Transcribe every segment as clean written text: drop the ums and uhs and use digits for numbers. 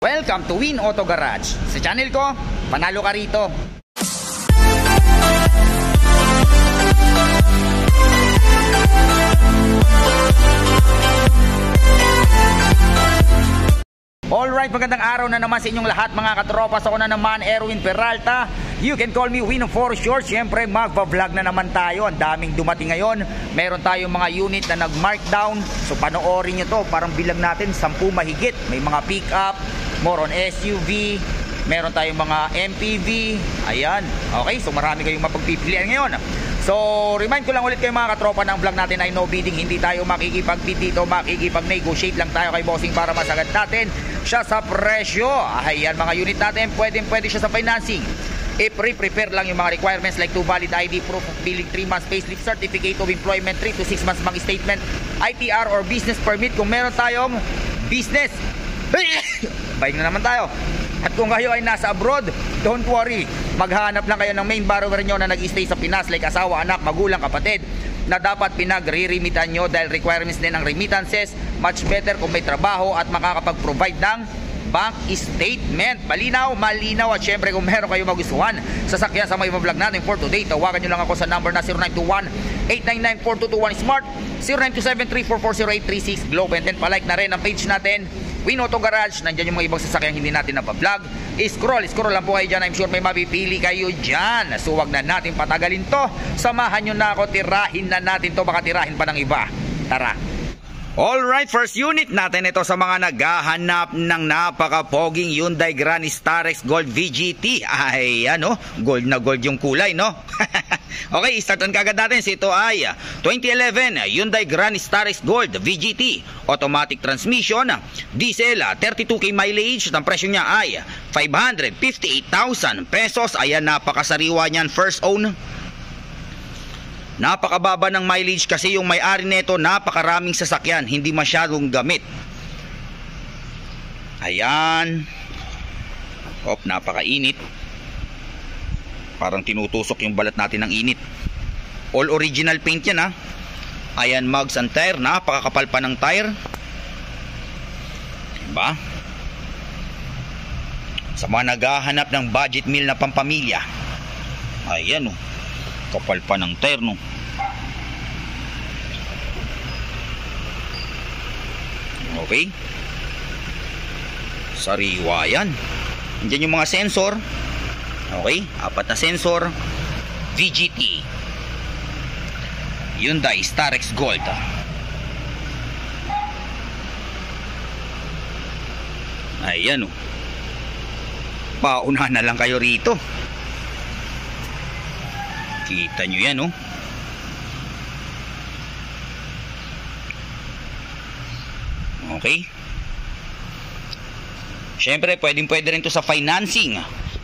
Welcome to Win Auto Garage. Sa channel ko, panalo ka rito. Alright, magandang araw na naman sa inyong lahat mga katropas. Ako na naman, Erwin Peralta. You can call me Win for short. Siyempre, magpa-vlog na naman tayo. Ang daming dumating ngayon. Meron tayong mga unit na nag-markdown. So, panoorin nyo to. Parang bilang natin, 10 mahigit. May mga pick-up, more on SUV. Meron tayong mga MPV. Ayan. Okay, so marami kayong mapagpipilian ngayon. So, remind ko lang ulit kayo mga katropa ng vlog natin ay no bidding. Hindi tayo makikipag-bid dito, makikipag-negotiate lang tayo kay bossing para masagad natin siya sa presyo. Ayan, mga unit natin, pwede siya sa financing. I-prepare lang yung mga requirements like to valid ID, proof of billing, 3 months payslip, certificate of employment, 3 to 6 months bank statement, ITR or business permit kung meron tayong business. Bike na naman tayo. At kung kayo ay nasa abroad, don't worry. Maghanap lang kayo ng main borrower nyo na nag-stay sa Pinas like asawa, anak, magulang, kapatid na dapat pinagre-remitan nyo dahil requirements din ng remittances. Much better kung may trabaho at makakapag-provide ng bank statement. Malinaw at syempre kung meron kayo magustuhan sasakyan sa mga vlog natin for today, tawagan nyo lang ako sa number na 0921-899-4221 Smart, 0927-3440836 Globe, and then palike na rin ang page natin Win Auto Garage. Nandyan yung mga ibang sasakyan hindi natin napablog. Scroll lang po kayo dyan. I'm sure may mapipili kayo dyan. So wag na natin patagalin to. Samahan nyo na ako, tirahin na natin to. Baka tirahin pa ng iba. Tara. Alright, first unit natin ito sa mga naghahanap ng napaka-poging Hyundai Grand Starex Gold VGT. Ay, ano, gold na gold yung kulay, no? Okay, startan kagad natin. Ito ay 2011 Hyundai Grand Starex Gold VGT. Automatic transmission, diesel, 32k mileage. Ang presyo niya ay 558,000 pesos. Ayan, napakasariwa niyan, first own. Napakababa ng mileage kasi yung may-ari nito napakaraming sasakyan, hindi masyadong gamit. Ayan. Napakainit. Parang tinutusok yung balat natin ng init. All original paint yan, ha. Ayan, mugs and tire. Napakakapal pa ng tire. Diba? Sa mga naghahanap ng budget meal na pampamilya. Ayan, oh. Kapal pa ng tire, no. Okay. Sariwa yan. Diyan yung mga sensor. Okay, 4 na sensor. VGT Hyundai Starex Gold. Ayan, oh. Pauna na lang kayo rito. Kita nyo yan, oh. Okay. Siyempre, pwede rin to sa financing.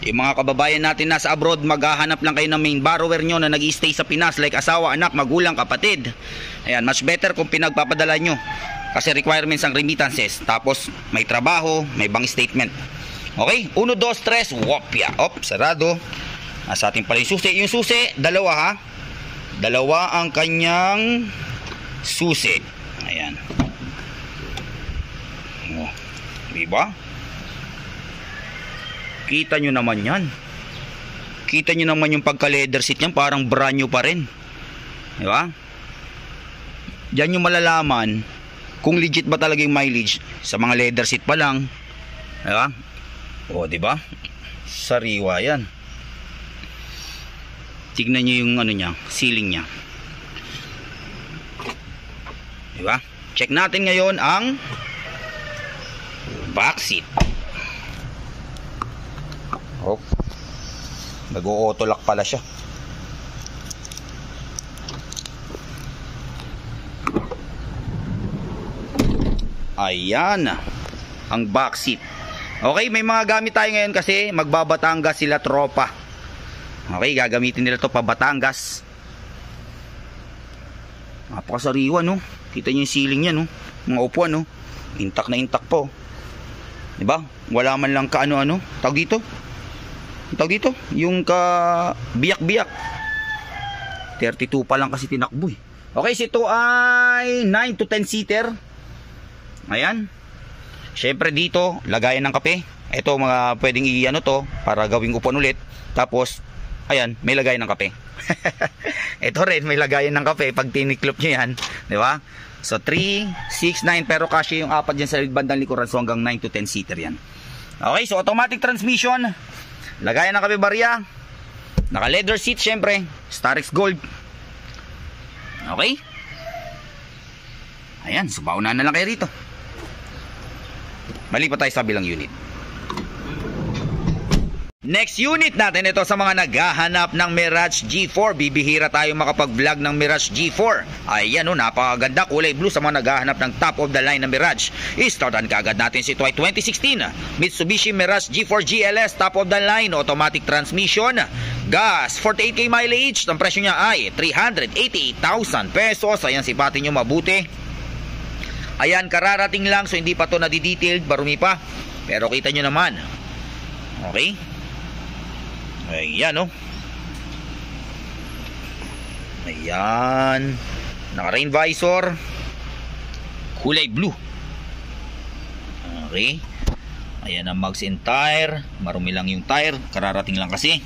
Yung mga kababayan natin nasa abroad, maghahanap lang kayo ng main borrower nyo na nag-stay sa Pinas like asawa, anak, magulang, kapatid. Ayan, much better kung pinagpapadala nyo kasi requirements ang remittances. Tapos may trabaho, may bank statement. Okay, 1, 2, 3, wopya. Sarado. Nasa ating pala yung susi. Yung susi, dalawa, ha. Dalawa ang kanyang susi. Ayan. Diba? Kita nyo naman yan. Kita nyo naman yung pagka-leather seat yan. Parang brand new pa rin. Diba? Diyan yung malalaman kung legit ba talaga yung mileage sa mga leather seat pa lang. Diba? Diba? Sariwa yan. Tignan nyo yung ano niya, ceiling niya. Diba? Check natin ngayon ang back seat. Nag-auto lock pala siya. Ayan ang back seat. Okay, may mga gamit tayo ngayon kasi magbabatangas sila tropa. Okay, gagamitin nila to pa Batangas. Napakasariwa, no? Kita nyo yung ceiling niya, no? Mga upuan, no? Intact na intact po. Diba? Wala man lang kaano-ano. Tawag dito? Yung ka biyak-biyak. 32 pa lang kasi tinakbo eh. Okay, ito ay 9 to 10 seater. Ayan. Syempre dito, lagayan ng kape. Ito mga pwedeng i-ano to para gawing upuan ulit. Tapos, ayan, may lagayan ng kape. Ito rin, may lagayan ng kape pag tiniklop nyo yan. Di ba? So, 3, 6, 9. Pero kasya yung apat dyan sa bandang likuran. So, hanggang 9 to 10 seater yan. Okay, so automatic transmission. Lagayan ng kape barya. Naka leather seat syempre. Starex Gold. Okay. Ayan, so paunahan na lang kayo rito. Mali pa tayo sa bilang unit. Next unit natin ito sa mga naghahanap ng Mirage G4. Bibihira tayo makapag-vlog ng Mirage G4. Ayan o, napakaganda, kulay blue sa mga naghahanap ng top of the line na Mirage. I-startan kaagad natin si ito ay 2016 Mitsubishi Mirage G4 GLS, top of the line, automatic transmission, gas, 48k mileage. Ang presyo niya ay 388,000 pesos. Ayan, sipatin nyo mabuti. Ayan, kararating lang, so hindi pa to nadi-detailed, barumi pa. Pero kita nyo naman. Okay? Ayan, oh. Ayan. Naka-rain visor. Kulay blue. Okay. Ayan ang mags and tire. Marumi lang yung tire. Kararating lang kasi.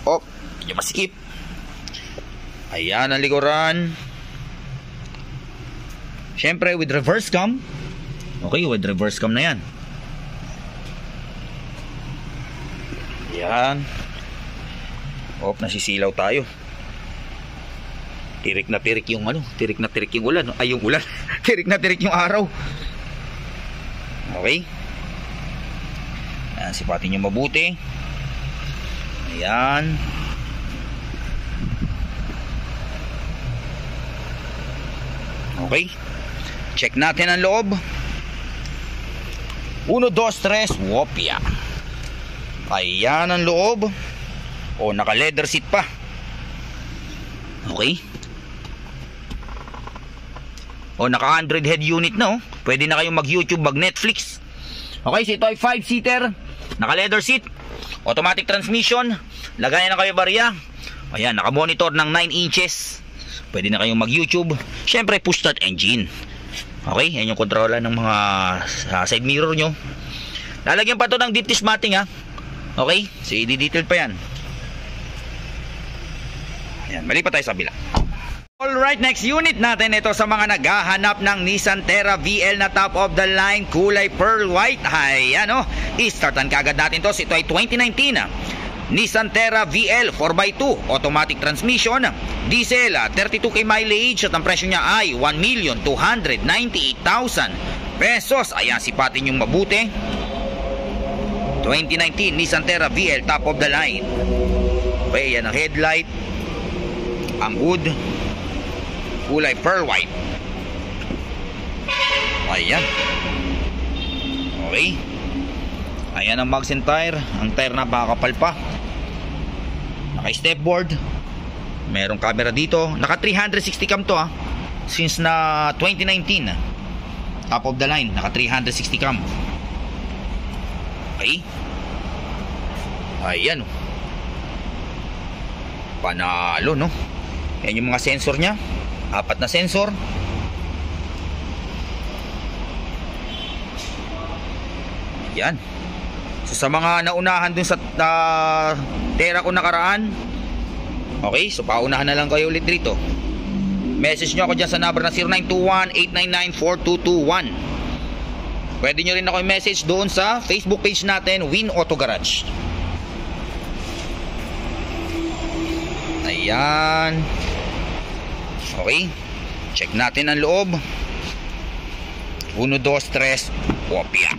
Oh, medyo masikip. Ayan ang likuran. Siyempre with reverse cam. Okay, with reverse cam na yan. Yan. Op, nasisilaw tayo. Tirik na tirik yung ano, tirik na tirik yung ulan. Ay, yung ulan. Tirik na tirik yung araw. Okay. Ayan, sipatin nyo mabuti. Ayan. Okay. Check natin ang loob. 1, 2, 3, wopya. Ayan ang loob. O, naka leather seat pa. Okay. O, naka 100 head unit na, oh. Pwede na kayong mag YouTube, mag Netflix. Okay, so ito ay 5-seater. Naka leather seat. Automatic transmission. Lagayan na kayo barya. Ayan, naka monitor ng 9 inches. Pwede na kayong mag YouTube. Syempre push start engine. Okay, yan yung kontrola ng mga side mirror nyo. Lalagyan pa to ng deep dish matting, ha. Okay, so i-detail pa yan. Ayan, mali pa tayo sa bila. Alright, next unit natin ito sa mga naghahanap ng Nissan Terra VL na top of the line, kulay pearl white. Ayan, oh, i-startan kagad natin to. Ito ay 2019 Nissan Terra VL 4x2 automatic transmission, diesel, 32k mileage, at ang presyo niya ay 1,298,000 pesos. Ayan, sipatin yung mabuti. 2019 Nissan Terra VL top of the line. Okay, yan ang headlight. Ang hood, kulay pearl white. Ayan. Okay. Ayan ang mags and tire. Ang tire napakakapal pa. Naka stepboard. Merong camera dito. Naka 360 cam to, ha. Since na 2019 top of the line, naka 360 cam. Okay. Ayan, oh. Panalo, no? Yan yung mga sensor nya. 4 na sensor. Yan. So sa mga naunahan dun sa Terra ko nakaraan, okay, so paunahan na lang kayo ulit dito. Message nyo ako dyan sa number na 0921-899-4221. Pwede nyo rin ako i-message doon sa Facebook page natin, Win Auto Garage. Ayan. Okay. Check natin ang loob. 1, 2, 3, kopya.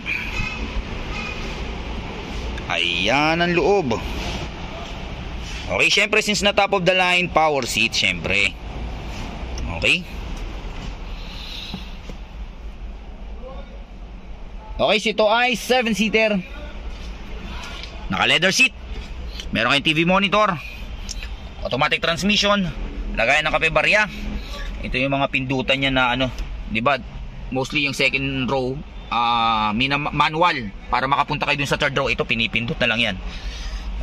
Ayan ang loob. Okay, syempre since na top of the line, power seat syempre. Okay. Okay, so ito ay 7-seater. Naka leather seat. Meron kayong TV monitor. Automatic transmission. Lagayan ng kape barya. Ito yung mga pindutan niya na ano, 'di ba? Mostly yung second row manual. Para makapunta kayo dun sa third row, ito pinipindot na lang yan.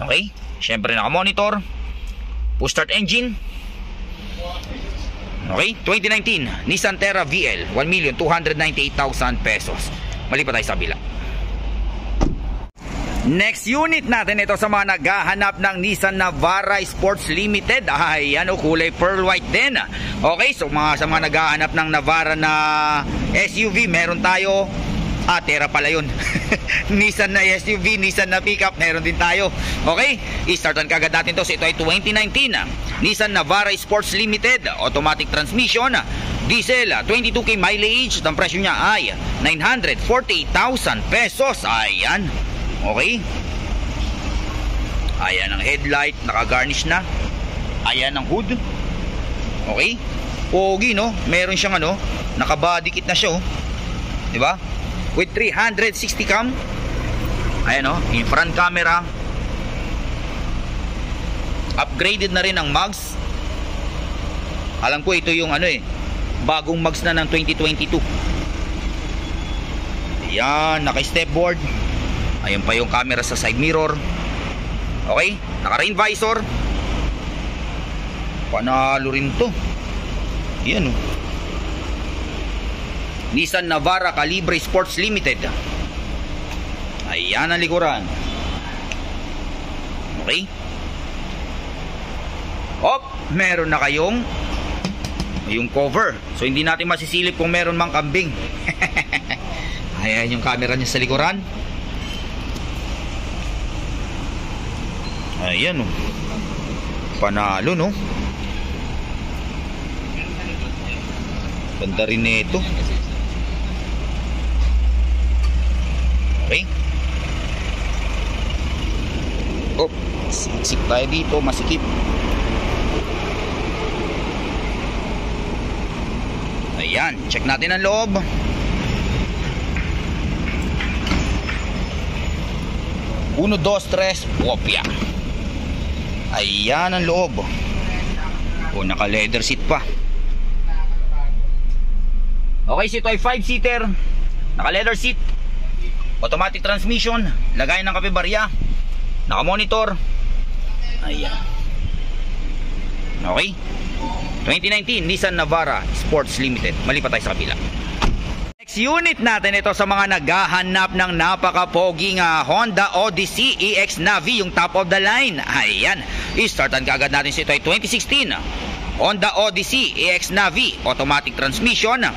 Okay? Syempre naka monitor. Push start engine. Okay? 2019 Nissan Terra VL 1,298,000 pesos. Malipat tayo sa kabila. Next unit natin ito sa mga naghahanap ng Nissan Navara Sports Limited. Ay, ano, kulay pearl white din. Okay, so sa mga naghahanap ng Navara na SUV, meron tayo. Terra pala yun. Nissan na SUV, Nissan na pickup, meron din tayo. Okay, i-startan kagad natin to. So ito ay 2019 Nissan Navara Sports Limited, automatic transmission, diesel, 22k mileage. Ang presyo niya ay 940,000 pesos. Ayan. Okay. Ayan ang headlight, naka-garnish na. Ayan ang hood. Okay. Pogi, no? Meron siyang ano, naka-body kit na siya, oh. 'Di ba? With 360 cam. Ayan, oh, in front camera. Upgraded na rin ang mags. Alam ko ito yung ano bagong mags na ng 2022. Ayan, naka-stepboard. Ayan pa yung camera sa side mirror. Okay, naka-rain visor. Panalo rin to. Ayan, oh. Nissan Navara Calibre Sports Limited. Ayan ang likuran. Okay. Meron na kayong yung cover. So hindi natin masisilip kung meron mang kambing. Ayan yung camera niya sa likuran. Ayan, oh. Panalo, no? Ganda rin nito. Okay. Siksik tayo dito, masikip. Ayan, check natin ang loob. Uno, dos, tres, wopya. Ayan ang loob. Naka leather seat pa. Okay, ito ay 5-seater, naka leather seat, automatic transmission, lagayan ng kape barya, naka monitor. Ayan. Okay, 2019 Nissan Navara Sports Limited. Malipat tayo sa kabila. Next unit natin ito sa mga naghahanap ng napaka-poging Honda Odyssey EX Navi, yung top of the line. Ayan, i-startan kaagad natin. Ito ay 2016 Honda Odyssey EX Navi, automatic transmission,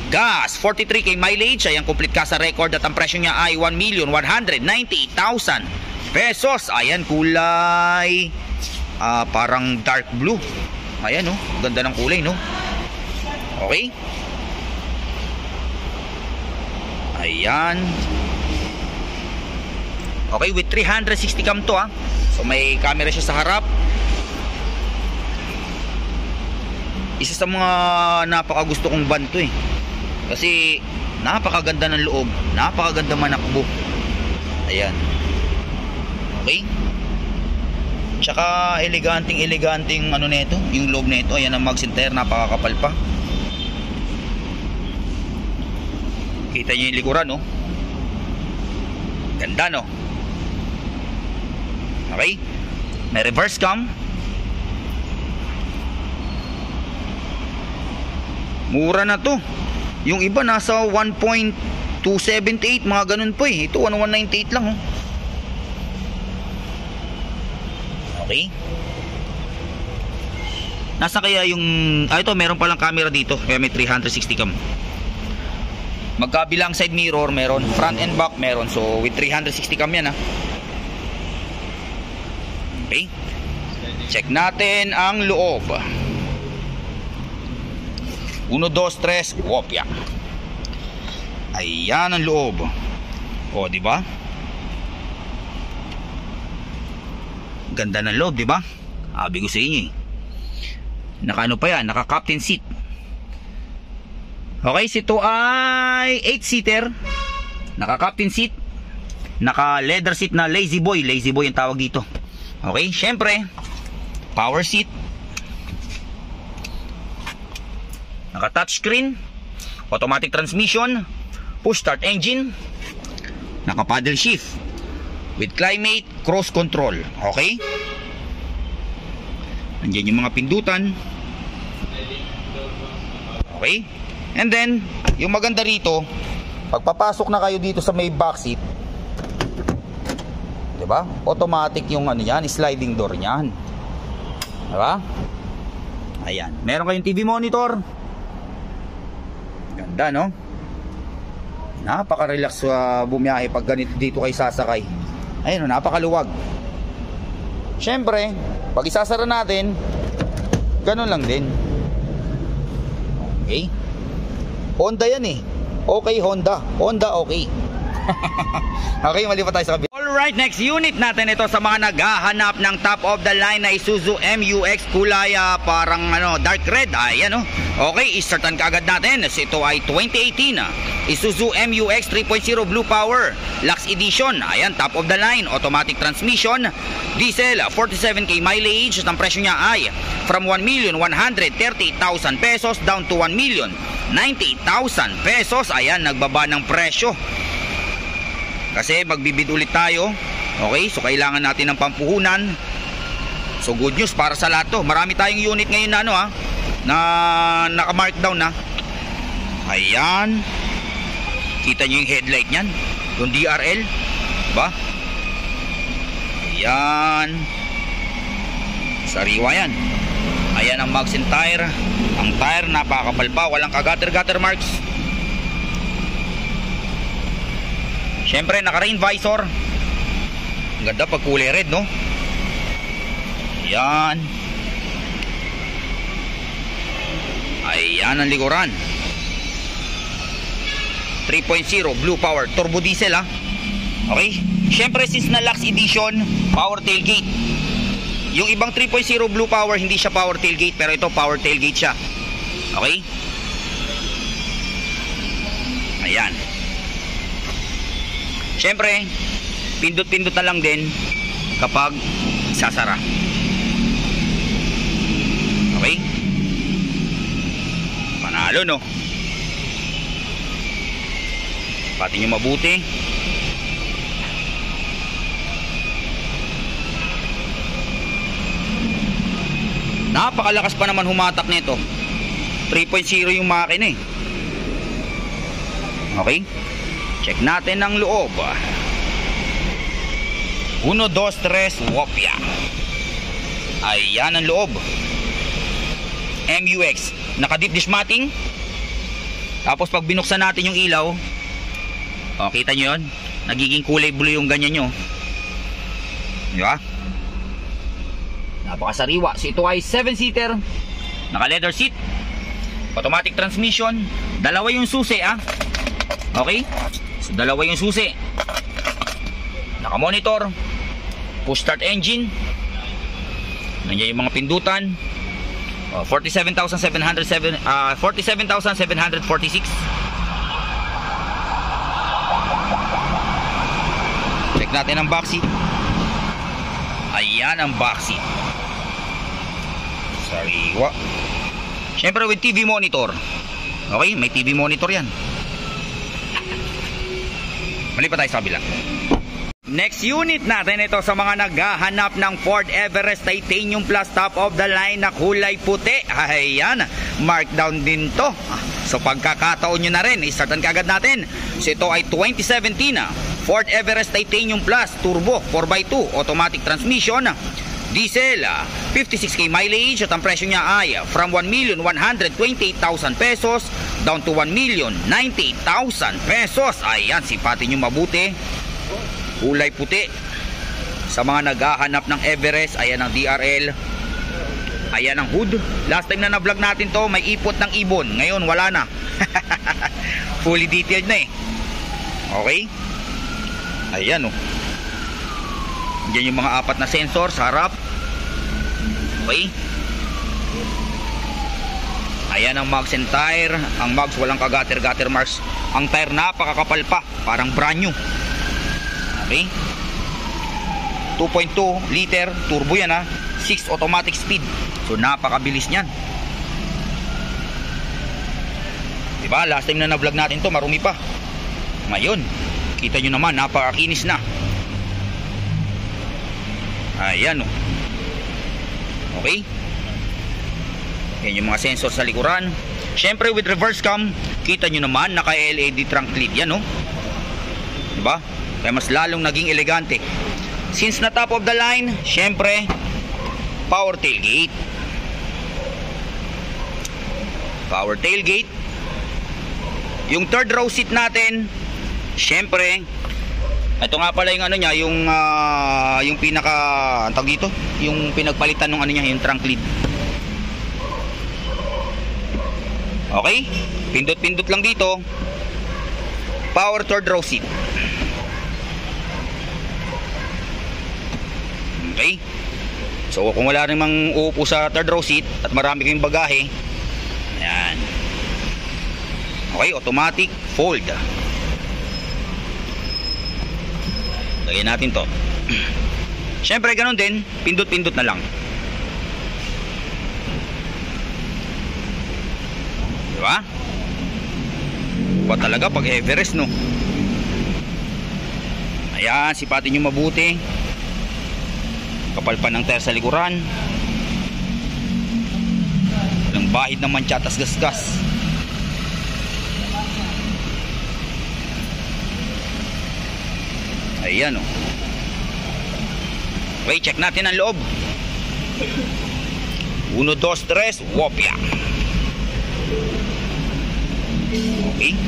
gas, 43k mileage. Ayan, complete ka sa record at ang presyo niya ay 1,198,000 pesos. Ayan, kulay parang dark blue. Ayan, no, ganda ng kulay, no? Okay. Ayan. Okay, with 360 cam to, so may camera siya sa harap. Isa sa mga napakagusto kong van to, kasi napakaganda ng loob, napakaganda manakbo. Ayan. Okay. Tsaka eleganting ano nito, yung loob nito. Ayan ang mag center, napakakapal pa. Kita nyo yung likuran, no? Ganda, no? Okay. May reverse cam. Mura na to. Yung iba nasa 1.278, mga ganun po eh. Ito 1,198 lang, oh. Okay. Nasa kaya yung ito, meron palang camera dito, kaya may 360 cam. Magkabilang side mirror meron, front and back meron. So with 360 cam yan, Okay. Check natin ang loob. 1, 2, 3, wopya. Ayan ang loob. O, di ba? Ganda ng loob, di ba? Sabi ko sa inyo, naka pa yan, naka captain seat. Okay, ito ay 8-seater, naka captain seat, naka leather seat na lazy boy ang tawag dito. Okay, syempre power seat, naka touchscreen, automatic transmission, push start engine, naka paddle shift with climate, cruise control. Okay, nandiyan yung mga pindutan. Okay. And then, yung maganda rito, Pagpapasok na kayo dito sa may back seat, 'di ba? Automatic yung ano niyan, sliding door niyan. 'Di ba? Ayan, meron kayong TV monitor. Ganda, no? Napaka-relax bumiyahe pag ganito dito kayo sasakay. Ayun, napakaluwag. Syempre, pag isasara natin, ganun lang din. Okay? Honda yan eh. Okay, Honda. Honda, okay. Okay, mali pa tayo sa kabila. Alright, next unit natin ito sa mga naghahanap ng top of the line na Isuzu MU-X kulay parang dark red. Ayan Okay, i-startan kaagad natin. Ito ay 2018 Isuzu MU-X 3.0 Blue Power Lux Edition. Ayan, top of the line, automatic transmission, diesel, 47k mileage. Ang presyo niya ay from 1,130,000 pesos down to 1,090,000 pesos. Ayan, nagbaba ng presyo kasi magbibid ulit tayo. Okay, so kailangan natin ng pampuhunan. So good news para sa lahat to. Marami tayong unit ngayon na na naka-markdown na. Ayan, kita nyo yung headlight nyan, yung DRL, diba? Ayan, sariwa yan. Ayan ang mags and tire. Ang tire napakapal pa, walang kagater-gater marks. Siyempre naka-rain visor. Ang ganda pag kulay red, no? Ayan. Ayan ang likuran, 3.0 Blue Power Turbo Diesel Okay. Siyempre since na Lux Edition, power tailgate. Yung ibang 3.0 Blue Power hindi siya power tailgate, pero ito power tailgate siya. Okay. Ayan. Siyempre, pindot-pindot na lang din kapag sasara. Okay? Panalo, no? Pati nyo mabuti. Napakalakas pa naman humatak nito. 3.0 yung makina eh. Okay? Check natin ang loob. 1, 2, 3, wopya. Ayan ang loob. MU-X, naka deep dish matting. Tapos pag binuksan natin yung ilaw, kita nyo yun, nagiging kulay blue yung ganyan nyo, di ba? Napakasariwa. So ito ay 7-seater, naka leather seat, automatic transmission, dalawa yung susi okay, so dalawa yung susi, naka monitor, push start engine, nandiyan yung mga pindutan. 47,746. Check natin ang backseat. Ayan ang backseat, sariwa. Siyempre with TV monitor. Okay, may TV monitor yan. Mali pa tayo sa kabila. Next unit natin ito sa mga naghahanap ng Ford Everest Titanium Plus top of the line na kulay puti. Ayan, markdown din to. So pagkakataon nyo na rin, istartan kaagad natin. So ito ay 2017 Ford Everest Titanium Plus Turbo 4x2 automatic transmission, diesel, 56k mileage. At ang presyo niya ay from 1,128,000 pesos down to 1,090,000 pesos. Ayan, sipatin nyo mabuti, kulay puti. Sa mga naghahanap ng Everest, ayan ang DRL, ayan ang hood. Last time na na-vlog natin to, may ipot ng ibon. Ngayon wala na. Fully detailed na eh. Okay. Ayan Diyan yung mga 4 na sensor sa harap. Okay. Ayan ang mags and tire. Ang mags walang kagater-gater marks. Ang tire napakakapal pa, parang brand new. Okay. 2.2 liter turbo yan 6 automatic speed. So napakabilis niyan. Diba? Last time na na-vlog natin to, marumi pa. Ngayon, kita nyo naman, napakakinis na. Ayan Okay. Yan yung mga sensor sa likuran. Syempre with reverse cam, Kita nyo naman, naka LED trunk lid yan, no? Diba? Kaya mas lalong naging elegante. Since na top of the line, syempre, power tailgate. Power tailgate. Yung third row seat natin, syempre, ito nga pala yung ano niya, yung pinaka, ang tawag dito, yung pinagpalitan ng ano niya, yung trunk lid. Okay? Pindot-pindot lang dito. Power third row seat. Okay? So kung wala namang uupo sa third row seat at marami kayong bagahe, ayan. Okay, automatic fold. Lagyan natin to. Syempre ganun din, pindot-pindot na lang. Diba? Ba talaga pag Everest, no? Ayan, sipatin nyo mabuti. Kapal pa ng tire sa likuran. Walang bahid ng mantsatas gasgas. Ayan, oh. Okay, check natin ang loob. 1, 2, 3, wopya. Okay.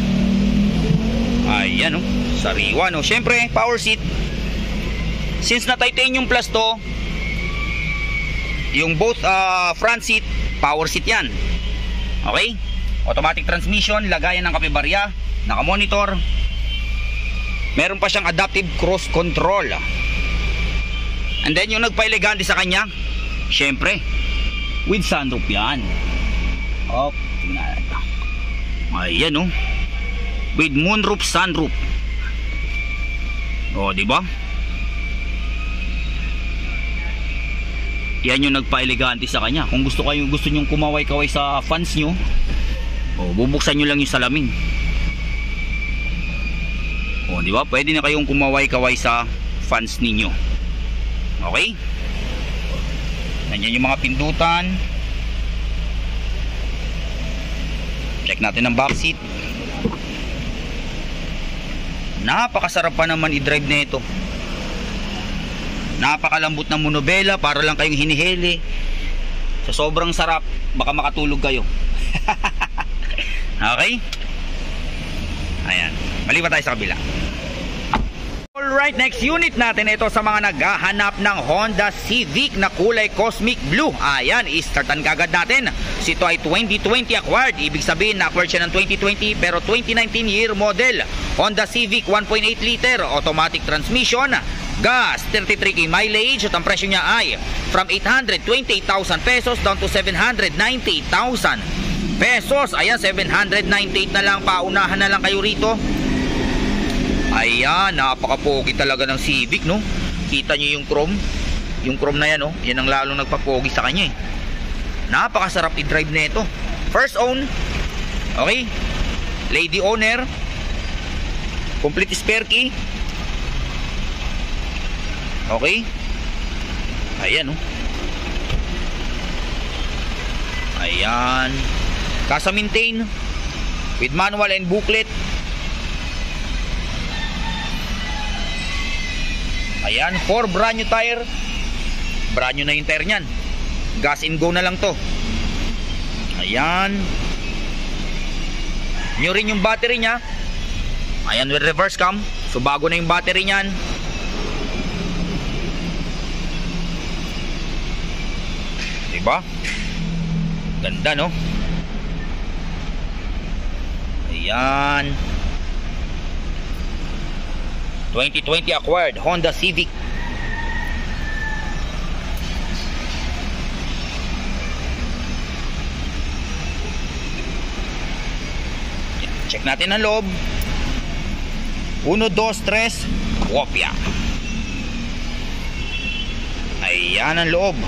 Ayan, oh. Sariwa, no? Siyempre, power seat. Since na titanium plus to, yung both front seat, power seat yan. Okay? Automatic transmission, lagayan ng kapebarya, naka-monitor. Meron pa siyang adaptive cruise control. And then yung nagpa-elegante sa kanya, syempre, with sunroof yan. Op, tingnan natin. Ayan, oh. With moonroof, sunroof. O, diba? Yan yung nagpa-elegante sa kanya. Kung gusto nyong kumaway-kaway sa fans nyo, o, bubuksan nyo lang yung salamin. O, diba? Pwede na kayong kumaway-kaway sa fans ninyo. Okay? Nandiyan yung mga pindutan. Check natin ang back seat. Napakasarap pa naman i-drive na ito. Napakalambot ng monobela, para lang kayong hinihili. Sa sobrang sarap, baka makatulog kayo. Okay? Ayan. Malipat tayo sa kabila. Alright, next unit natin ito sa mga naghahanap ng Honda Civic na kulay cosmic blue. Ayan, i-startan kagad natin. Ito ay 2020 acquired. Ibig sabihin na acquired siya ng 2020 pero 2019 year model. Honda Civic 1.8 liter, automatic transmission, gas, 33k mileage at ang presyo niya ay from 828,000 pesos down to 798,000 pesos. Ayan, 798 na lang, paunahan na lang kayo rito. Ayan, napaka-pogi talaga ng Civic, no? Kita nyo yung chrome. Yung chrome na yan, no? Yan ang lalong nagpapogi sa kanya, eh. Napakasarap i-drive na ito. First own. Okay? Lady owner. Complete spare key. Okay? Ayan, no? Ayan. Kasa maintain. With manual and booklet. Ayan, 4 brand new tire. Brand new na yung tire nyan. Gas and go na lang to. Ayan. New rin yung battery nya. Ayan, with reverse cam. So bago na yung battery nyan. Diba? Ganda, no? Ayan. 2020 acquired Honda Civic. Check natin ang loob. 1, 2, 3, kopya. Ayan ang loob.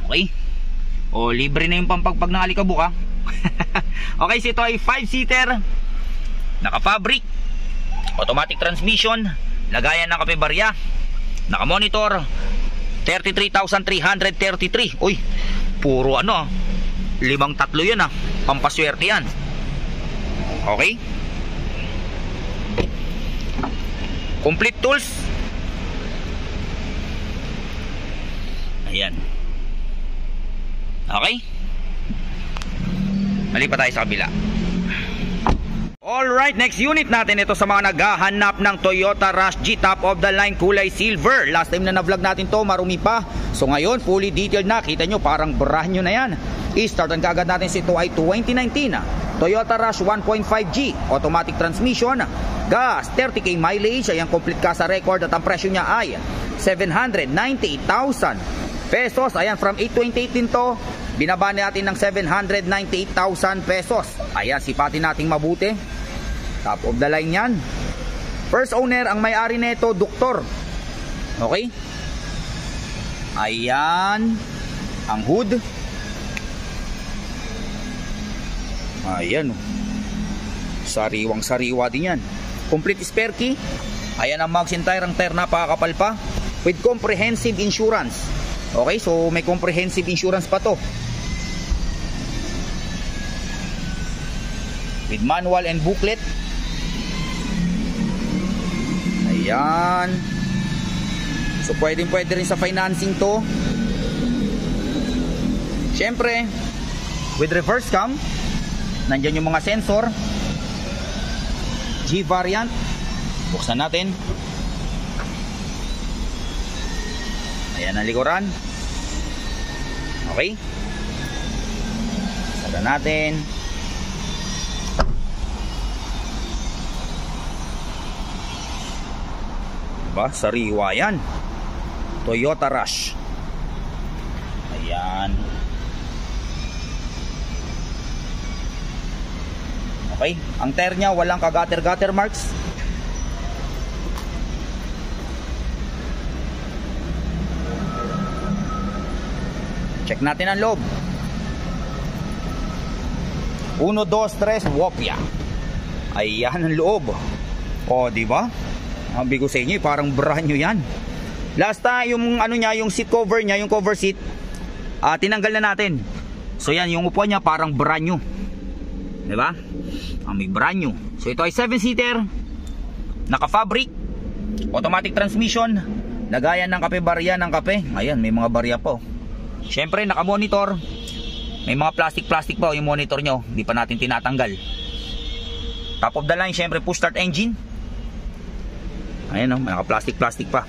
Okay. O, libre na yung pampagpag ng alikabok, ha. Okay, so ito ay 5-seater, naka-fabric, automatic transmission, lagayan ng kapebarya, naka-monitor, 33,333. Uy, Puro ano, 5-3 yan pampaswerte yan. Okay, complete tools. Ayan. Okay, mali pa tayo sa kabila. Alright, next unit natin ito sa mga naghahanap ng Toyota Rush G top of the line kulay silver. Last time na na-vlog natin to, marumi pa. So ngayon, fully detailed na. Kita nyo, parang brand new na yan. I-startan kaagad natin si ito ay 2019 Toyota Rush 1.5G automatic transmission, gas, 30k mileage. Ayan, complete ka sa record at ang presyo niya ay 798,000 pesos. Ayan, from 828 din to, binaba natin ng 798,000 pesos. Ayan, sipatin nating mabuti. Top of the line yan. First owner, ang may-ari nito, Doktor. Okay, ayan ang hood. Ayan, sariwang sariwa din yan. Complete spare key. Ayan ang mags and tire. Ang tire napakakapal pa, with comprehensive insurance. Okay, so may comprehensive insurance pa to, with manual and booklet. Ayan. So pwede rin sa financing to. Syempre, with reverse cam. Nandyan yung mga sensor. G variant. Buksan natin. Ayan ang likuran. Okay, sara natin. Diba? Sariwa yan. Toyota Rush. Ayan. Okay, ang tire niya walang kagater-gater marks. Check natin ang loob. 1, 2, 3, wopya. Ayan ang loob. O, di ba? Ang bigo sa inyo, parang brand new yan. Last time, yung ano niya, yung seat cover niya, yung cover seat, tinanggal na natin. So yan, yung upuan niya parang brand new. Di ba? May brand new. So ito ay 7-seater, naka-fabric, automatic transmission, lagayan ng kape, barya ng kape. Ayan, may mga barya po. Syempre, naka-monitor. May mga plastic pa yung monitor nyo, hindi pa natin tinatanggal. Top of the line, syempre push start engine. Ayan, may naka-plastic pa.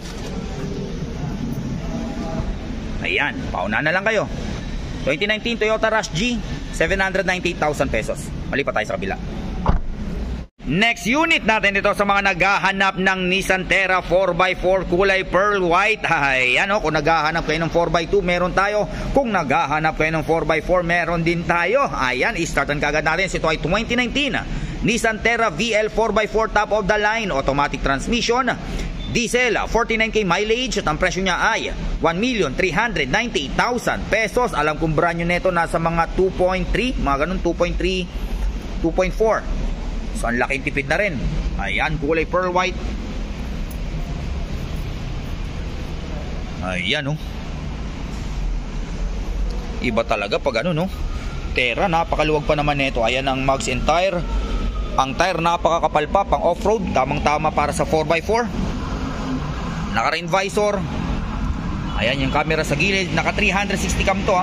Ayan, pauna na lang kayo. 2019 Toyota Rush G, 798,000 pesos. Mali pa tayo sa kabila. Next unit natin ito sa mga naghahanap ng Nissan Terra 4x4 kulay pearl white. Ayan, kung naghahanap kayo ng 4x2, meron tayo. Kung naghahanap kayo ng 4x4, meron din tayo. Ayan, i-startan kagad natin. Ito ay 2019 Nissan Terra VL 4x4 top of the line, automatic transmission, diesel, 49k mileage, at ang presyo niya ay 1,398,000 pesos. Alam kong brand new neto nasa mga 2.3, mga ganun, 2.3, 2.4. So ang laking tipid na rin. Ayan, kulay pearl white. Ayan, iba talaga pag ano, Terra, napakaluwag pa naman neto. Ayan ang mags and tire. Ang tire napakakapal pa, pang off-road, tamang tama para sa 4x4. Naka-rain visor. Ayan yung camera sa gilid. Naka 360 cam to,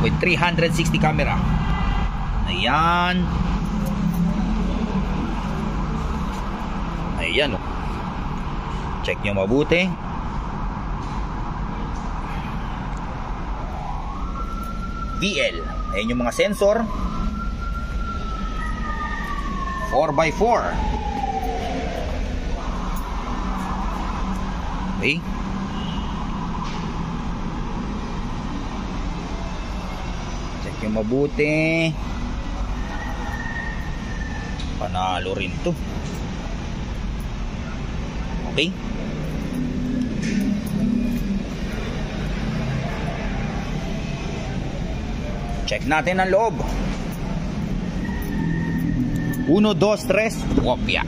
with 360 camera. Ayan. Ayan, check nyo mabuti. VL. Ayan yung mga sensor. 4x4. Okay. Check nyo mabuti. Panalo rin to. Okay. Check natin ang loob. 1, 2, 3, wopya.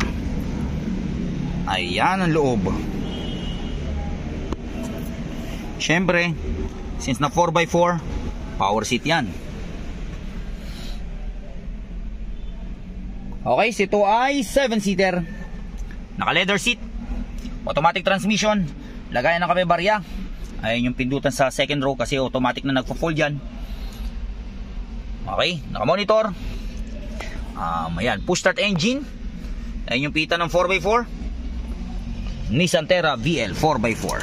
Ayan ang loob. Syempre, since na 4x4, Power seat yan. Okay, ito ay 7-seater. Naka leather seat. Automatic transmission. Lagayan ng kape-barya. Ayan yung pindutan sa second row kasi automatic na nagpo-fold yan. Okay, naka monitor. Ayan, push start engine. Ayan yung pita ng 4x4. Nissan Terra VL 4x4.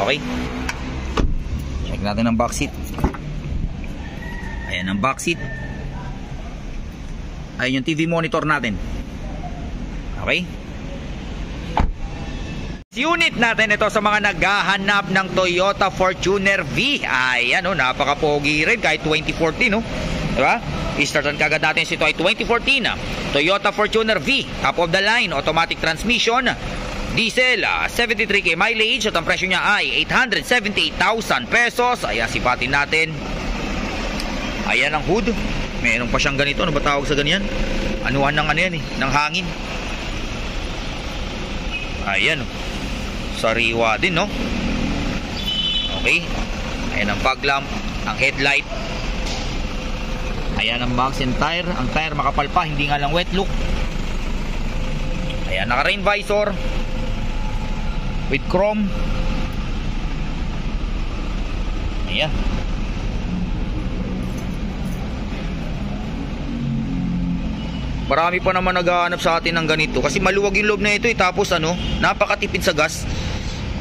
Okay. Check natin ang back seat. Ayan ang back seat. Ayan yung TV monitor natin. Okay. Unit natin ito sa mga naghahanap ng Toyota Fortuner V. Ayan, napaka-pogi rin kahit 2014, diba? I-startan kagad natin ito ay 2014 Toyota Fortuner V. Top of the line, automatic transmission, diesel, 73k mileage at ang presyo niya ay 878,000 pesos. Ayan, sipatin natin. Ayan ang hood. Meron pa siyang ganito. Ano ba tawag sa ganyan? Anuhan ng ano yan ng hangin. Ayan. Sariwa din, no? Okay. Ayan ang fog lamp. Ang headlight. Ayan ang box and tire. Ang tire makapal pa. Hindi nga lang wet look. Ayan, naka rain visor. With chrome. Ayan. Marami pa naman naghahanap sa atin ng ganito kasi maluwag yung loob na ito tapos napakatipid sa gas.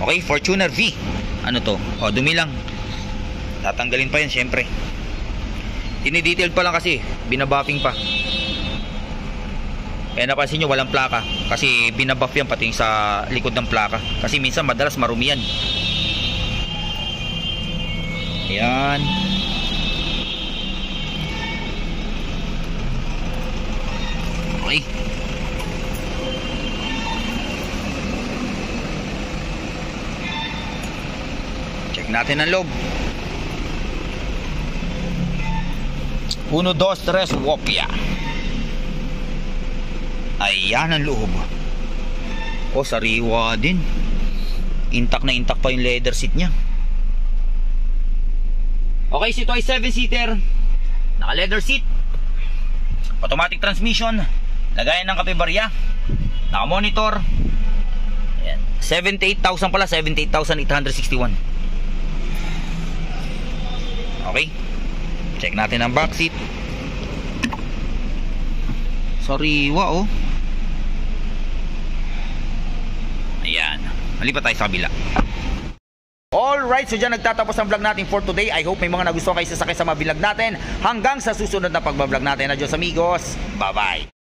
Okay, Fortuner V. Ano to? Dumi lang. Tatanggalin pa yan syempre. Dinidetailed pa lang kasi binabuffing pa. Kaya napansin nyo walang plaka kasi binabuff yan pati sa likod ng plaka kasi minsan madalas marumi yan. Ayan. Okay. Check natin ang loob. 1, 2, 3, wopya. Ayan ang loob. Sariwa din. Intact na intact pa yung leather seat nya. Okay, ito ay 7-seater. Naka leather seat. Automatic transmission. Lagayan ng kape-barya. Naka monitor. Ayan. 78,000 pala. 78,861. Okay. Check natin ang back seat. Sariwa Ayan. Malipat tayo sa kabila. Alright, so dyan nagtatapos ang vlog natin for today. I hope may mga nagustuhan kayo sasakay sa mga vlog natin. Hanggang sa susunod na pagbablog natin. Adios amigos. Bye bye.